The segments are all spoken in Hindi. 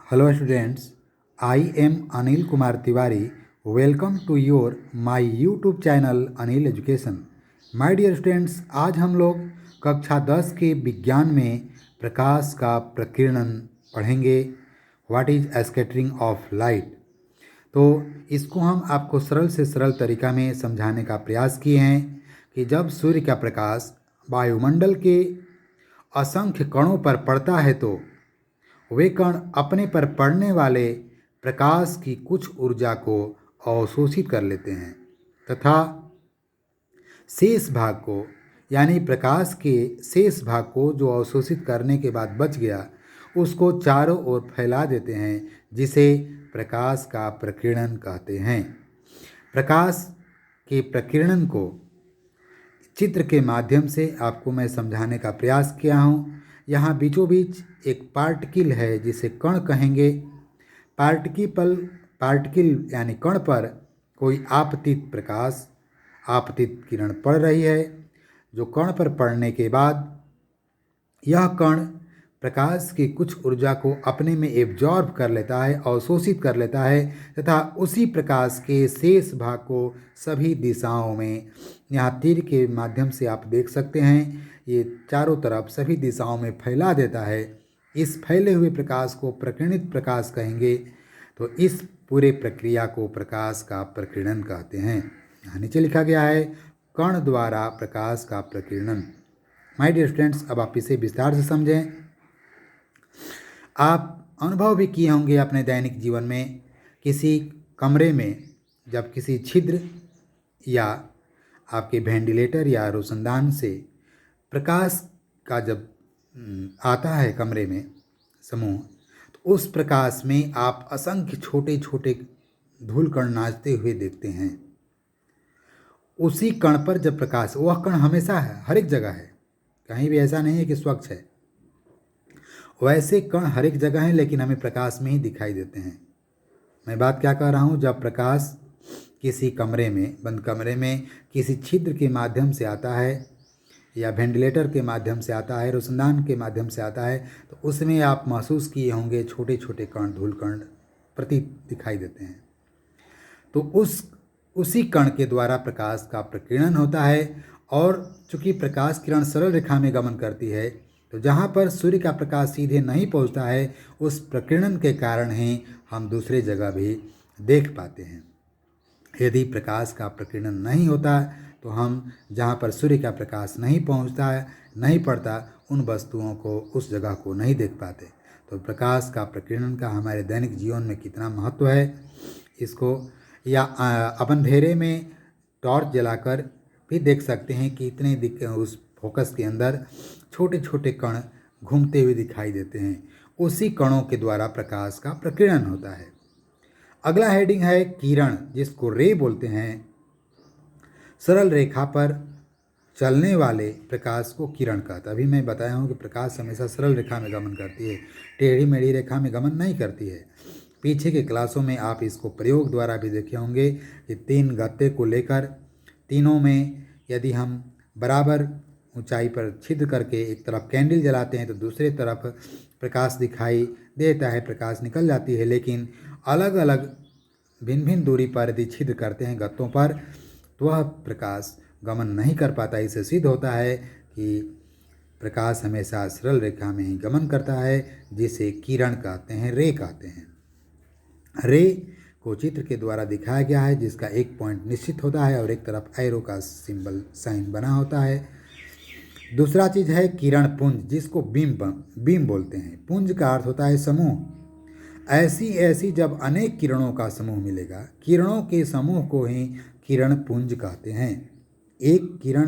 Hello students, I am Anil Kumar Tiwari. Welcome to your my YouTube channel Anil education. My dear students, आज हम लोग कक्षा 10 के विज्ञान में प्रकाश का प्रकीर्णन पढ़ेंगे। What is scattering of light. तो इसको हम आपको सरल से सरल तरीका में समझाने का प्रयास किए हैं कि जब सूर्य का प्रकाश वायुमंडल के असंख्य कणों पर पड़ता है तो वे कण अपने पर पड़ने वाले प्रकाश की कुछ ऊर्जा को अवशोषित कर लेते हैं तथा शेष भाग को यानी प्रकाश के शेष भाग को जो अवशोषित करने के बाद बच गया उसको चारों ओर फैला देते हैं, जिसे प्रकाश का प्रकीर्णन कहते हैं। प्रकाश के प्रकीर्णन को चित्र के माध्यम से आपको मैं समझाने का प्रयास किया हूँ। यहाँ बीचों बीच एक पार्टिकल है जिसे कण कहेंगे। पार्टिकल यानी कण पर कोई आपतित प्रकाश आपतित किरण पड़ रही है, जो कण पर पड़ने के बाद यह कण प्रकाश की कुछ ऊर्जा को अपने में एब्जॉर्ब कर लेता है, अवशोषित कर लेता है तथा उसी प्रकाश के शेष भाग को सभी दिशाओं में, यहाँ तीर के माध्यम से आप देख सकते हैं, ये चारों तरफ सभी दिशाओं में फैला देता है। इस फैले हुए प्रकाश को प्रकीर्णित प्रकाश कहेंगे। तो इस पूरे प्रक्रिया को प्रकाश का प्रकीर्णन कहते हैं। यहाँ नीचे लिखा गया है कण द्वारा प्रकाश का प्रकीर्णन। माय डियर स्टूडेंट्स, अब आप इसे विस्तार से समझें। आप अनुभव भी किए होंगे अपने दैनिक जीवन में, किसी कमरे में जब किसी छिद्र या आपके वेंटिलेटर या रोशनदान से प्रकाश का जब आता है कमरे में समूह, तो उस प्रकाश में आप असंख्य छोटे छोटे धूलकण नाचते हुए देखते हैं। उसी कण पर जब प्रकाश, वह कण हमेशा है, हर एक जगह है, कहीं भी ऐसा नहीं है कि स्वच्छ है। वैसे कण हर एक जगह हैं, लेकिन हमें प्रकाश में ही दिखाई देते हैं। मैं बात क्या कर रहा हूँ, जब प्रकाश किसी कमरे में, बंद कमरे में किसी छिद्र के माध्यम से आता है या वेंटिलेटर के माध्यम से आता है, रोशनदान के माध्यम से आता है, तो उसमें आप महसूस किए होंगे छोटे छोटे कण, धूलकण प्रतीत दिखाई देते हैं। तो उसी कण के द्वारा प्रकाश का प्रकीर्णन होता है। और चूंकि प्रकाश किरण सरल रेखा में गमन करती है, तो जहाँ पर सूर्य का प्रकाश सीधे नहीं पहुँचता है, उस प्रकीर्णन के कारण ही हम दूसरे जगह भी देख पाते हैं। यदि प्रकाश का प्रकीर्णन नहीं होता तो हम जहाँ पर सूर्य का प्रकाश नहीं पहुँचता है, नहीं पड़ता, उन वस्तुओं को, उस जगह को नहीं देख पाते। तो प्रकाश का प्रकीर्णन का हमारे दैनिक जीवन में कितना महत्व है, इसको या अपन अंधेरे में टॉर्च जलाकर भी देख सकते हैं कि इतने उस फोकस के अंदर छोटे छोटे कण घूमते हुए दिखाई देते हैं। उसी कणों के द्वारा प्रकाश का प्रकीर्णन होता है। अगला हेडिंग है किरण, जिसको रे बोलते हैं। सरल रेखा पर चलने वाले प्रकाश को किरण कहता है। अभी मैं बताया हूँ कि प्रकाश हमेशा सरल रेखा में गमन करती है, टेढ़ी मेढ़ी रेखा में गमन नहीं करती है। पीछे के क्लासों में आप इसको प्रयोग द्वारा भी देखे होंगे कि 3 गत्ते को लेकर तीनों में यदि हम बराबर ऊंचाई पर छिद्र करके एक तरफ कैंडल जलाते हैं तो दूसरे तरफ प्रकाश दिखाई देता है, प्रकाश निकल जाती है। लेकिन अलग अलग भिन्न भिन्न दूरी पर यदि छिद्र करते हैं गत्तों पर, तो वह प्रकाश गमन नहीं कर पाता। इससे सिद्ध होता है कि प्रकाश हमेशा सरल रेखा में ही गमन करता है, जिसे किरण कहते हैं, रे कहते हैं। रे को चित्र के द्वारा दिखाया गया है, जिसका एक पॉइंट निश्चित होता है और एक तरफ एरो का सिंबल, साइन बना होता है। दूसरा चीज़ है किरण पुंज, जिसको बीम बोलते हैं। पुंज का अर्थ होता है समूह। ऐसी जब अनेक किरणों का समूह मिलेगा, किरणों के समूह को ही किरण पुंज कहते हैं। एक किरण,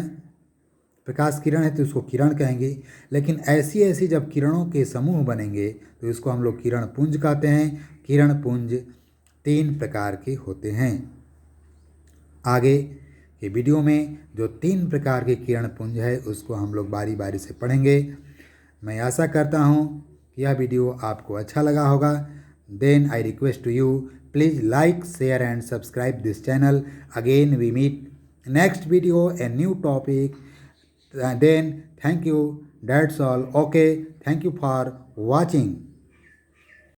प्रकाश किरण है तो उसको किरण कहेंगे, लेकिन ऐसी जब किरणों के समूह बनेंगे तो इसको हम लोग किरण पुंज कहते हैं। किरण पुंज 3 प्रकार के होते हैं। आगे के वीडियो में जो 3 प्रकार के किरण पुंज है उसको हम लोग बारी बारी से पढ़ेंगे। मैं आशा करता हूँ कि यह वीडियो आपको अच्छा लगा होगा। Then I request to you, please like, share and subscribe this channel. Again we meet next video, a new topic. Then thank you, that's all. Okay, thank you for watching.